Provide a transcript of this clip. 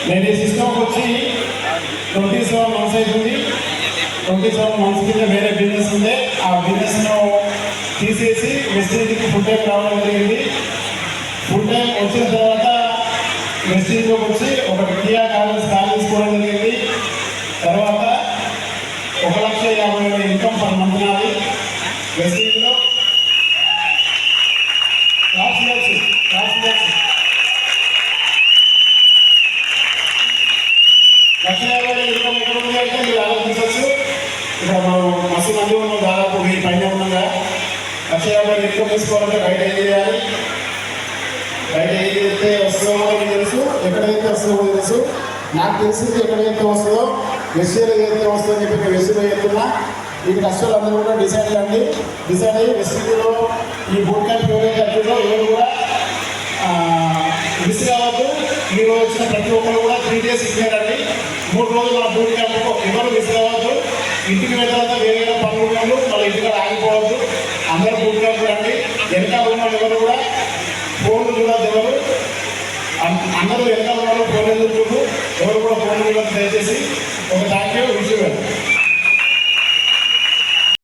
నేను ఈ సిస్టమ్కి వచ్చి 27 months అవుతుంది. 27 months కింద వేరే బిజినెస్ ఉంది. ఆ బిజినెస్ను తీసేసి వెస్టిండీకి ఫుల్ టైం రావడం జరిగింది. ఫుల్ టైం వచ్చిన తర్వాత వెస్టిండీలోకి వచ్చి ఒక కియా కార్స్ కార్ తీసుకోవడం జరిగింది. తర్వాత 1,50,000 ఇన్కమ్ పర్ మంత్ నాది. వెస్టిండీలో ఇన్కమ్ ఎక్కడ ఉంది అంటే మీరు ఆలోచించవచ్చు. ఇక్కడ మనం మస్తు మంది ఉన్నాం, దాదాపు 1000 పైన ఉన్నాగా. 1,50,000 ఇన్కమ్ తీసుకోవాలంటే బయట ఏం చేయాలి, బయట ఏం చేస్తే వస్తుందో మీకు తెలుసు, ఎక్కడైతే వస్తుందో తెలుసు. నాకు తెలిసింది ఎక్కడైతే వస్తుందో వెస్టీలో ఏదైతే వస్తుందో అని చెప్పి నేను వెస్టీలో చెప్తున్నా. ఈ కష్టాలు అందరూ కూడా డిసైడ్ అయ్యి వెస్టీలో ఈ బూట్ క్యాంప్ ఎవరైతే అడ్డో ఎవరు కూడా మిస్ కావద్దు. ఈ రోజు వచ్చిన ప్రతి ఒక్కరు కూడా 3 days ఇచ్చారండి. 3 రోజులు మన బూట్ క్యాంప్ ఎవరు మిస్ కావద్దు. ఇంటికి వెళ్ళిన తర్వాత వేరే పనులు మళ్ళీ ఇంటికి ఆగిపోవద్దు. అందరూ బూట్ క్యాంప్ రండి. వెనకాల ఉన్న ఎవరు కూడా ఫోన్లు చూడద్దు. ఎవరు అందరూ వెనకాల వాళ్ళు ఫోన్లు చూడదు. ఎవరు కూడా ఫోన్లు చూడద్దు. దయచేసి ఒక